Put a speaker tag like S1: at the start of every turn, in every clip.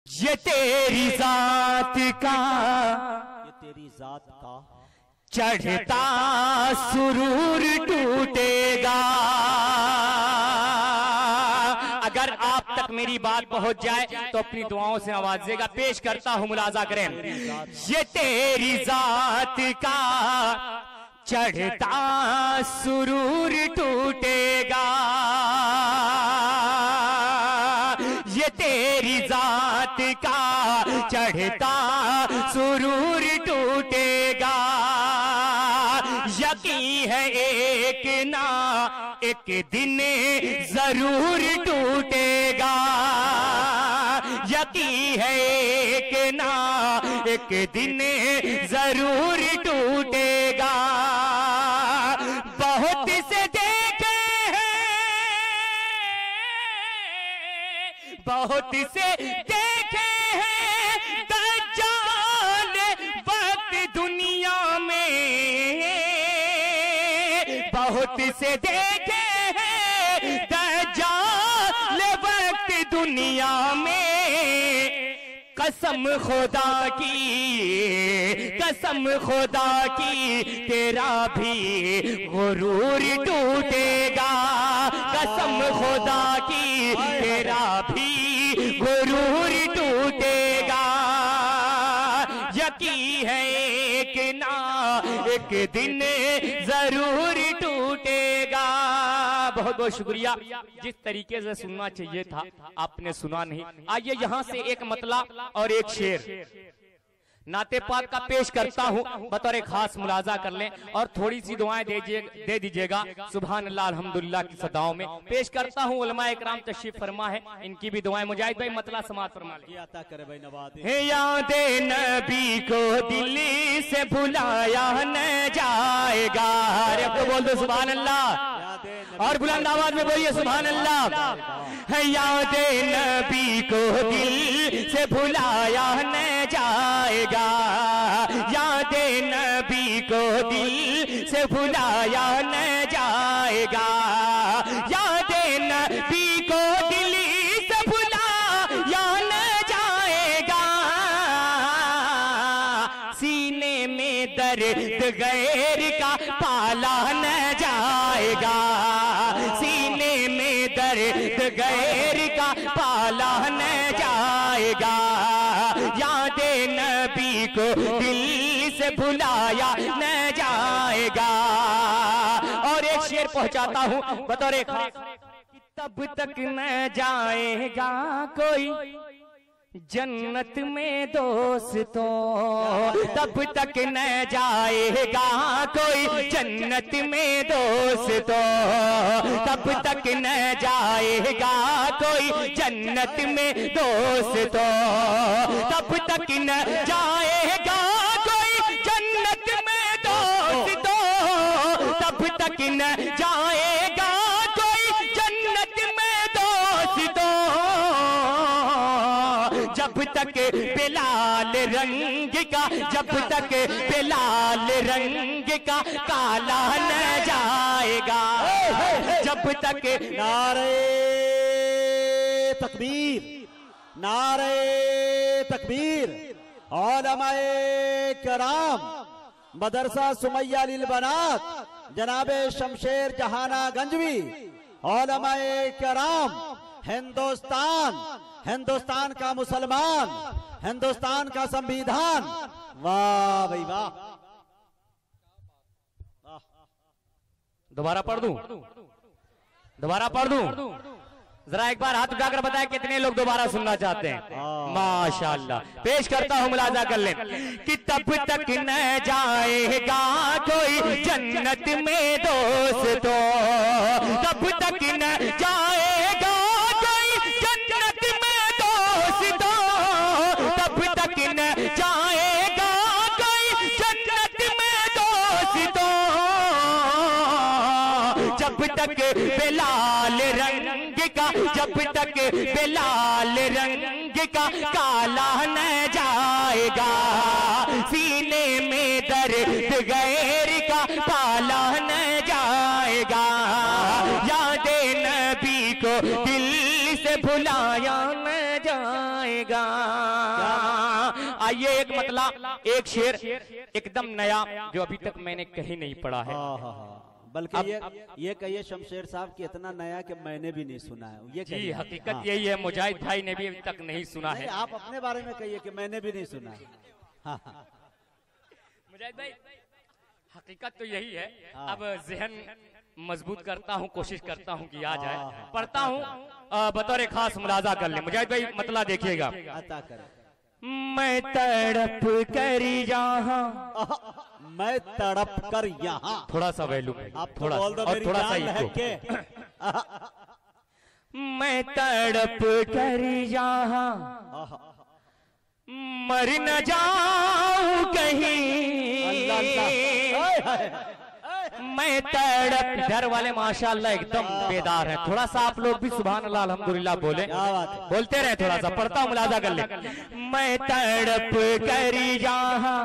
S1: ये तेरी जात का,
S2: ये तेरी जात का
S1: चढ़ता सुरूर टूटेगा। अगर आप तक मेरी बात पहुंच जाए तो अपनी दुआओं से नवाजेगा। पेश करता हूं, मुलाजा करें। ये तेरी जात का चढ़ता सुरूर टूटेगा, ये तेरी जात का चढ़ता सुरूर टूटेगा। यकीन है एक ना एक दिन जरूर टूटेगा, यकीन है एक ना एक दिन जरूर टूटेगा। बहुत से देखे हैं, बहुत से देखे हैं दज्जाल वक्त दुनिया में, बहुत से देखे हैं दज्जाल वक्त दुनिया में। कसम खुदा की, कसम खुदा की तेरा भी गुरूर टूटेगा, कसम खुदा की तेरा भी गुरूर टूटेगा। यकीन है एक ना एक दिन जरूर टूटेगा। बहुत बहुत शुक्रिया। जिस तरीके से सुनना चाहिए था आपने सुना नहीं। आइए यहाँ से एक मतला और एक शेर नाते पाक का पेश करता हूँ, बतौर एक खास मुलाजा कर लें और थोड़ी सी दुआएं दे दीजिएगा सुभान अल्लाह अल्हम्दुलिल्लाह की सदाओं में। पेश करता हूँ, उलमाए इकराम तशरीफ फरमा है, इनकी भी दुआएं। मुजाहिद भाई मतला समात फरमा ले। यादे नबी को दिल से भुलाया न जाएगा। अरे अब तो बोल दो सुभान अल्लाह, और बुलंद आवाज में बोलिए सुभान अल्लाह। यादे नबी को दिल से भुलाया न जाएगा, यादे नबी को दिल से भुलाया न जाएगा, यादे नबी को दिल से भुलाया न जाएगा। सीने में दर्द गैर का पाला न जाएगा, सीने में दर्द गैर का पाला न जाएगा। यादे नबी को दिल से भुलाया न जाएगा। और एक शेर पहुंचाता हूं बतौर एक, तब तक न जाएगा कोई जन्नत में दोस्तों, तब तक न जाएगा कोई जन्नत में दोस्तों, तब तक न जाएगा कोई जन्नत में दोस्तों, तब तक न जाएगा कोई जन्नत में दोस्तों, तब तक न जाएगा कोई जन्नत में दोस्तों। जब तक बेलाल रंग का, जब तक बेलाल रंग का काला न जाएगा, जब तक।
S2: नारे तकबीर, नारे तकबीर। उलमाए कराम मदरसा सुमैया लिल बनात जनाबे शमशेर जहाना गंजवी, उलमाए कराम, हिंदुस्तान, हिंदुस्तान का मुसलमान, हिंदुस्तान का संविधान। वाह भाई वाह।
S1: दोबारा पढ़ दूं, दोबारा पढ़ दूं? जरा एक बार हाथ उठाकर बताएं कितने लोग दोबारा सुनना चाहते हैं। माशाअल्लाह। पेश करता हूं, मुलाजा कर लें कि तब तक न जाएगा कोई जन्नत में दोस्तों, तब तक न जाएगा कोई जन्नत में दोस्तों, तब तक न जाएगा कोई जन्नत में दोस्तों। जब तक बेलाल रंग का, जब तक बेलाल रंग का काला न जाएगा, सीने में दर्द गैर का पाला न जाएगा। यादे नबी को दिल से भुलाया न जाएगा। आइए एक मतलब एक शेर एकदम नया जो अभी तक मैंने कहीं नहीं पढ़ा है।
S2: बल्कि ये कहिए शमशेर साहब कि इतना नया कि मैंने भी नहीं सुना है। ये
S1: जी हकीकत यही है, मुजाहिद भाई ने भी अभी तक नहीं सुना है।
S2: आप अपने बारे में कहिए कि मैंने भी नहीं सुना है।
S1: मुजाहिद भाई हकीकत तो यही है। अब जहन मजबूत करता हूँ, कोशिश करता हूँ कि आ जाए, पढ़ता हूँ बतौर खास मुलाजा कर ले। मुजाहिद भाई मतलब देखिएगा।
S2: अता करें।
S1: मैं तड़प कर यहाँ,
S2: मैं तड़प कर यहाँ,
S1: थोड़ा सा वैल्यू
S2: आप
S1: थोड़ा
S2: बोल दो,
S1: और थोड़ा सा
S2: है के
S1: मैं तड़प कर यहाँ मर न जाऊं कहीं, मैं तड़प। डर वाले माशाल्लाह एकदम बेदार है। थोड़ा सा आप लोग भी सुभान अल्लाह अल्हम्दुलिल्लाह बोले, बोलते रहे। थोड़ा सा पढ़ता हूँ, मुलाजा कर ले। मैं तड़प कर यहाँ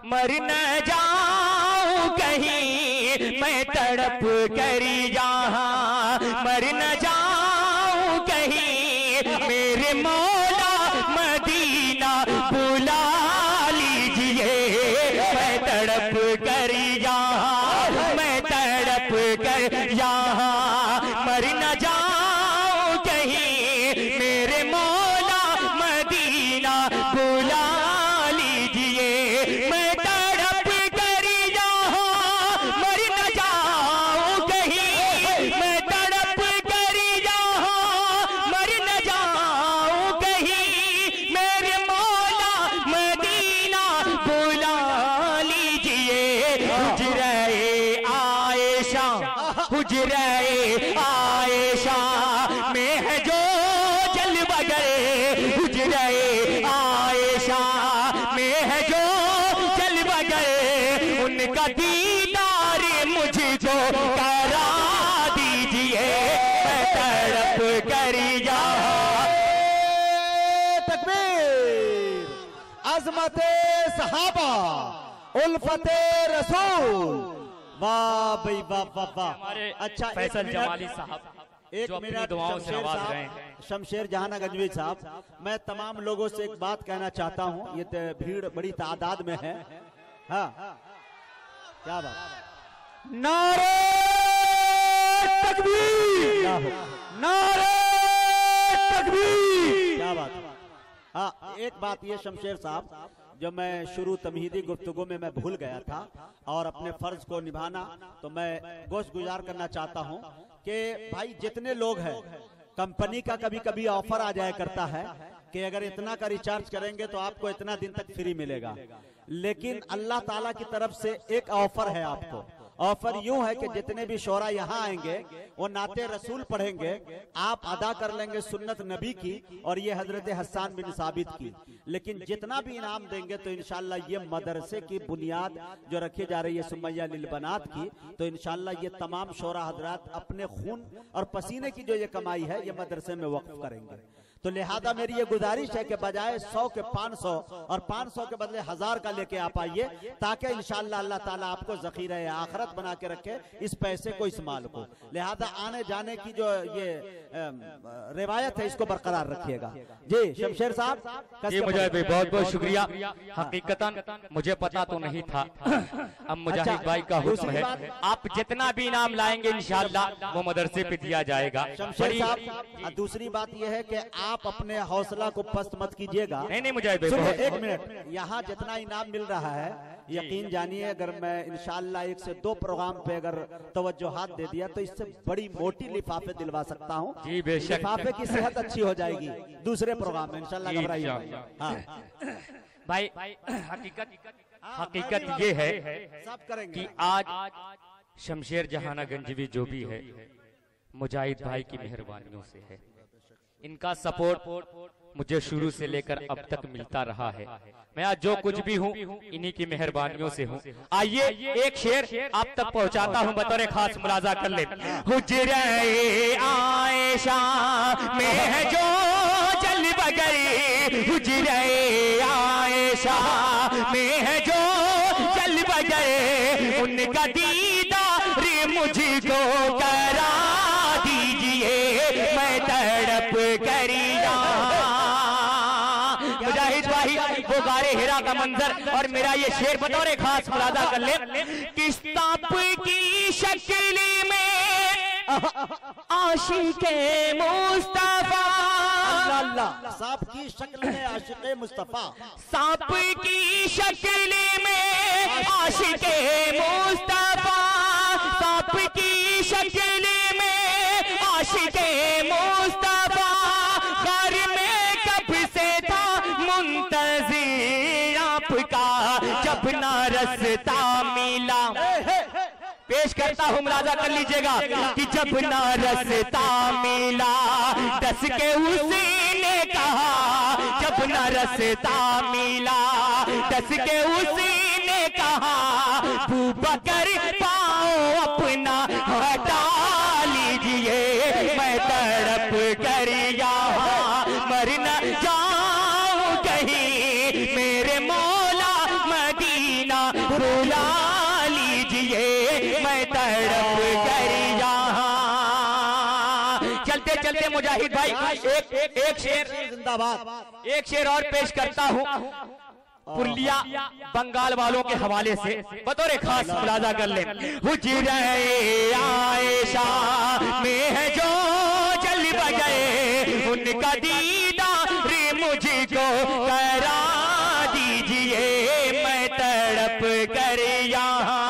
S1: मर न जाऊं कहीं, मैं तड़प कर यहाँ मर न जाऊं कहीं, मेरे मौला मदीना बुला लीजिए। मैं तड़प कर यहाँ, मैं तड़प कर यहाँ मर न जाऊं कहीं, मेरे मौला मदीना बुला लीजिए। मैं तड़प कर यहाँ मर न जाऊं कहीं, मैं तड़प कर यहाँ मर न जाऊं कहीं, मेरे मौला मदीना बुला लीजिए। हुजरे आयशा, हुजरे आयशा में है जो जलवगर, हुजरे आयशा में है जो जलवगर, उनका दीदार मुझको करा दीजिए। मैं तड़प कर यहाँ।
S2: तकबीर, अज़मते सहाबा, उल्फते रसूल। वाह भाई वाह वाह वाह। अच्छा
S1: फैसल जमाली साहब
S2: एक
S1: जो अपनी
S2: मिनट
S1: दुआओं से
S2: शमशेर
S1: नवाज
S2: साहब,
S1: रहे हैं।
S2: शमशेर जहाना गंजवी साहब, मैं तमाम लोगों से एक बात कहना चाहता हूँ। ये भीड़ बड़ी तादाद में है। हाँ क्या बात।
S1: नारे तकबीर, नारे तकबीर।
S2: क्या बात। हाँ एक बात ये शमशेर साहब, जब मैं शुरू तमहीदी गुफ्तगू में मैं भूल गया था और अपने फर्ज को निभाना, तो मैं गोश गुजार करना चाहता हूँ कि भाई जितने लोग हैं, कंपनी का कभी कभी ऑफर आ जाया करता है कि अगर इतना का रिचार्ज करेंगे तो आपको इतना दिन तक फ्री मिलेगा। लेकिन अल्लाह ताला की तरफ से एक ऑफर है आपको। ऑफर यूं है कि जितने भी शोरा यहाँ आएंगे वो नाते रसूल पढ़ेंगे, आप अदा कर लेंगे सुन्नत नबी की और ये हजरत हसन बिन साबित की। लेकिन जितना भी इनाम देंगे तो इंशाल्लाह ये मदरसे की बुनियाद जो रखी जा रही है सुमैया लिल बनात की, तो इंशाल्लाह ये तमाम शोरा हजरात अपने खून और पसीने की जो ये कमाई है ये मदरसे में वक्फ करेंगे। तो लिहाजा मेरी ये गुजारिश है कि बजाय 100 के 500 और 500 के बदले 1000 का लेके आप आइए, ताकि इंशाअल्लाह अल्लाह ताला आपको ज़ख़ीरा आखिरत बना के रखे इस पैसे को, इस माल को। लिहाजा आने जाने की जो ये रिवायत है इसको बरकरार रखिएगा। जी शमशेर साहब,
S1: जी मुजाहिद भाई बहुत बहुत शुक्रिया। हकीकतन मुझे पता तो नहीं था, अब मुजाहिद भाई का हुक्म है। आप जितना भी इनाम लाएंगे इंशाअल्लाह वो मदरसे पे दिया जाएगा।
S2: शमशेर साहब दूसरी बात यह है कि आप अपने हौसला को पस्त मत कीजिएगा।
S1: नहीं मुजाहिद भाई,
S2: एक मिनट, यहाँ जितना इनाम मिल रहा है यकीन जानिए, अगर मैं इंशाअल्लाह 1 से 2 प्रोग्राम पे अगर तवज्जो हाथ दे दिया तो इससे बड़ी मोटी लिफाफे दिलवा सकता हूँ।
S1: जी बेशक,
S2: लिफाफे की सेहत अच्छी हो जाएगी दूसरे प्रोग्राम में इंशाअल्लाह, घबराइए। हाँ
S1: भाई हकीकत ये है
S2: सब करेंगे
S1: कि आज शमशेर जहाना गंजवी जो भी है मुजाहिद भाई की मेहरबानियों से है। इनका सपोर्ट मुझे शुरू से लेकर अब तक मिलता रहा है। मैं आज जो कुछ भी हूँ इन्हीं की मेहरबानियों से हूँ। आइए एक शेर आप तक पहुँचाता हूँ, बतौर खास मुलाजा कर ले। हुजरे आयशा में है जो जलवगर, हुजरे आयशा में है जो जलवगर, उनका दीदार मुझको करा दीजिए। मैं तड़प कर मुजाहिद भाई वो गारे हिरा का मंजर और मेरा ये शेर बतौर खास मुलाजा कर ले। किस्ताप की शक्ल में आशिक़े मुस्तफा,
S2: सांप की शक्ल में आशिक़े मुस्तफा,
S1: सांप की शक्ल में आशिक़े मुस्तफा, सांप की शक्ल में आशिक़े मुस्तफा, घर में कब से था मुंतज़िर आपका, जब ना रस्ता मिला। पेश करता हूँ मुलाजा कर लीजिएगा कि जब ना रस्ता मिला दस के उसने कहा, जब ना रस्ता मिला दस के उसने कहा, अबू बकर पाओ अपना हटा लीजिए, मैं तड़प कर यहाँ मर न जाऊं कहीं, मेरे मौला मदीना बुला लीजिए, मैं तड़प कर यहाँ। चलते चलते मुजाहिद भाई एक शेर
S2: जिंदाबाद,
S1: एक शेर और पेश करता हूँ पुरलिया बंगाल वालों के हवाले से बतौर खास मुलाजा कर ले। हुजरे आयशा में है जो जल बजाए, उनका दीदार मुझको करा दीजिए, मैं तड़प कर यहाँ।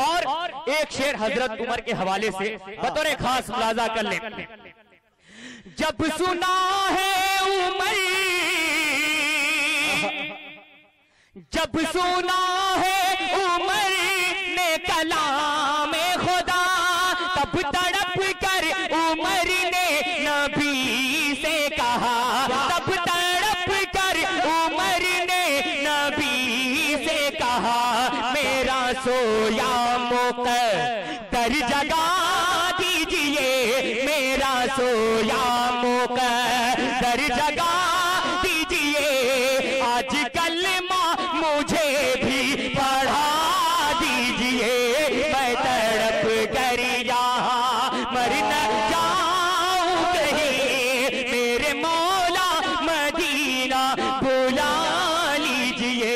S1: और एक शेर हजरत उमर के हवाले से बतौर खास मुलाजा कर ले। जब सुना है उमर, जब सुना है उमर ने कलाम खुदा, तब तड़प कर उमर ने नबी से कहा, तब तड़प कर उमर ने नबी से कहा, मेरा सोया मुक़द्दर जगा दीजिए, मेरा सोया मुक़द्दर जगा दीजिए, आज कलमा मुझे भी पढ़ा दीजिए, मैं तड़प कर यहाँ मर न जाऊं कहीं, मेरे मौला मदीना बुला लीजिए,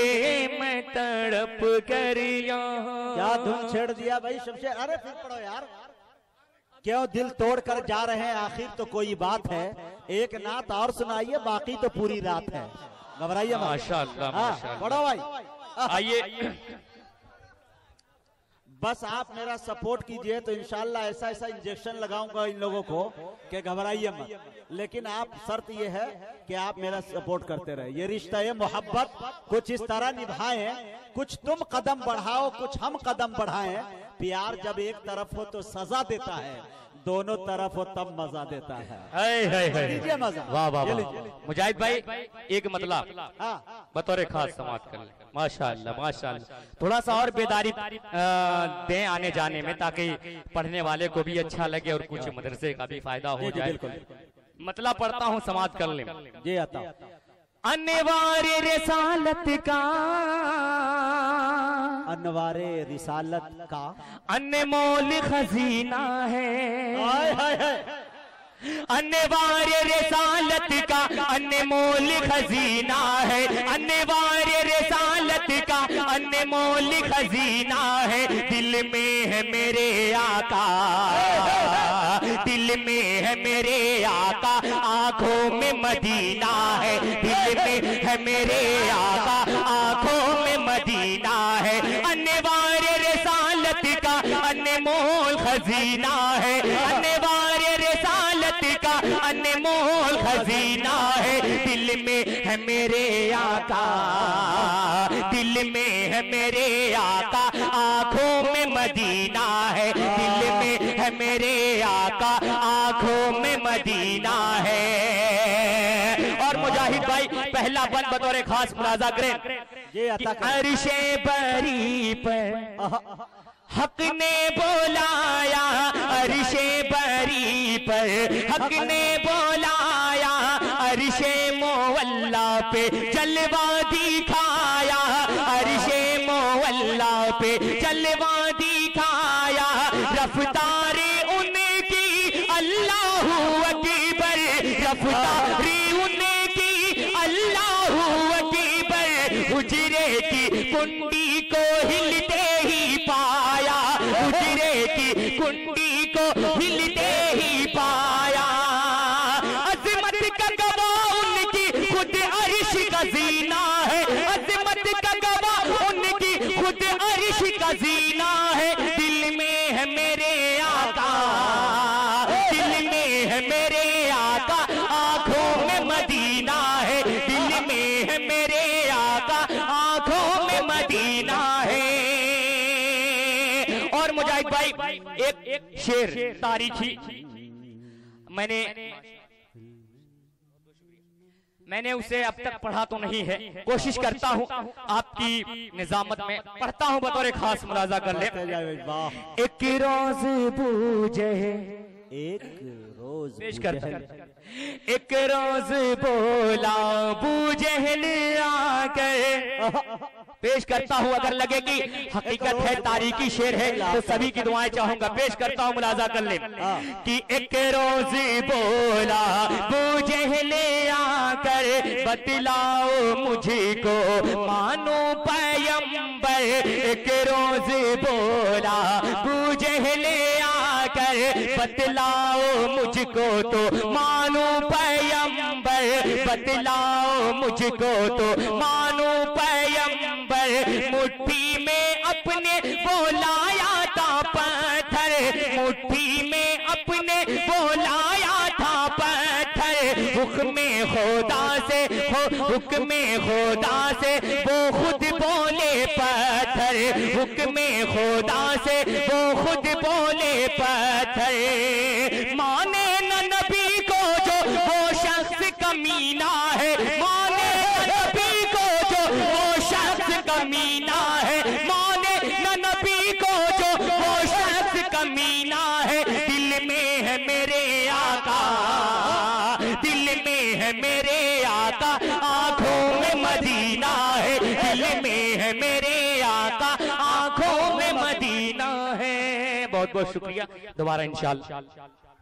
S1: मैं तड़प कर यहाँ।
S2: क्या धुन छेड़ दिया भाई शमशेर, अरे फिर पढ़ो यार, क्यों दिल तोड़ कर जा रहे हैं, आखिर तो कोई बात है, एक नात और सुनाइए, बाकी तो पूरी रात है, घबराइए मत।
S1: माशाअल्लाह माशाअल्लाह,
S2: पढ़ो भाई,
S1: आइए।
S2: बस आप मेरा सपोर्ट कीजिए तो इंशाल्लाह ऐसा ऐसा इंजेक्शन लगाऊंगा इन लोगों को कि घबराइए मत, लेकिन आप शर्त ये है कि आप मेरा सपोर्ट करते रहे। ये रिश्ता है मोहब्बत कुछ इस तरह निभाएं, कुछ तुम कदम बढ़ाओ कुछ हम कदम बढ़ाएं, प्यार जब एक तरफ हो तो सजा देता है, दोनों तरफ हो तब मजा देता है। लीजिए मजा।
S1: वाह वाह वाह मुजाहिद भाई, एक मतलब बतौर खास समाप्त कर ले। माशाअल्लाह माशाअल्लाह, थोड़ा सा और बेदारी दें आने जाने में, ताकि पढ़ने वाले को भी अच्छा लगे और कुछ मदरसे का भी फायदा हो जाए। मतलब पढ़ता हूँ, समाप्त कर ले।
S2: जी आता
S1: अनिवार्य रिसालत का,
S2: अनवारे रिसालत का
S1: अनमोल खजीना है,
S2: हाय हाय हाय,
S1: अनिवार्य रिसालत का अनमोल खजीना है, अनिवार्य रिसालत का अनमोल खजीना है, दिल में है मेरे आका, दिल में है मेरे आका, आंखों में मदीना है, दिल में है मेरे आका, आंखों में मदीना है, अनिवार्य रिसालत का अनमोल खजीना है, अनिवार्य रिसालत का अनमोल खजीना है, दिल में है मेरे आका, दिल में है मेरे आका, आंखों में मदीना है, दिल में है मेरे आका, आंखों में मदीना है। और मुजाहिद भाई पहला बंद बतौर खास मुलाजा करें कि अर्शे बरी पर हक ने बोलाया, अर्शे बरी पर हक ने बोलाया, अर्शे मोवल्ला पे जलवा दिखाया, अर्शे मोवल्ला पे जलवा दिखाया, रफ्तारे उनकी अल्लाहू अकबर, रफ्तारी हुजरे की कुंडी को हिलते ही पाया, हुजरे की कुंडी को हिलते ही पाया। अजमत का गवाह उनकी खुद अर्श का जीना है, अजमत का गवाह उनकी खुद अर्श का जीना है। दिल में है मेरे आका, दिल में है मेरे आका, आंखों में मदीना है। दिल में है मेरे आका, आंखों में मदीना है। और मुजाहिद भाई एक शेर तारीखी मैंने उसे अब तक पढ़ा तो नहीं है, कोशिश करता हूँ आपकी निजामत में पढ़ता हूँ, बतौर खास मुलाजा कर ले। एक रोज बूझे,
S2: एक रोज
S1: पेश कर। एक रोज बोला बूझेल आकर, पेश करता हूँ। अगर लगे कि हकीकत है, तारीखी शेर है, तो सभी की दुआएं चाहूंगा। पेश करता हूँ, मुलाजा कर ले कि एक रोज बोला बूझेल आकर, बतलाओ मुझको मानो पैगंबर। एक रोज बोला बूझेल आकर, बतलाओ मुझको तो मानो पैगंबर, बतलाओ मुझको तो मानो पैगंबर। मुट्ठी में अपने वो लाया था पत्थर, मुट्ठी में अपने वो लाया था पत्थर। हुक्मे खुदा से, हुक्मे खुदा से वो खुद बोले पत्थर, हुक्मे खुदा से वो खुद बोले पत्थर। माने न नबी को जो वो शख्स कमीना है, माने न नबी को जो वो शख्स कमीना है, माने न नबी को जो वो शख्स कमीना है। दिल में है मेरे आका, दिल में है मेरे आका, आंखों में मदीना है। दिल में है मेरे आका, आंखों में मदीना है। बहुत बहुत शुक्रिया, दोबारा इंशाअल्लाह।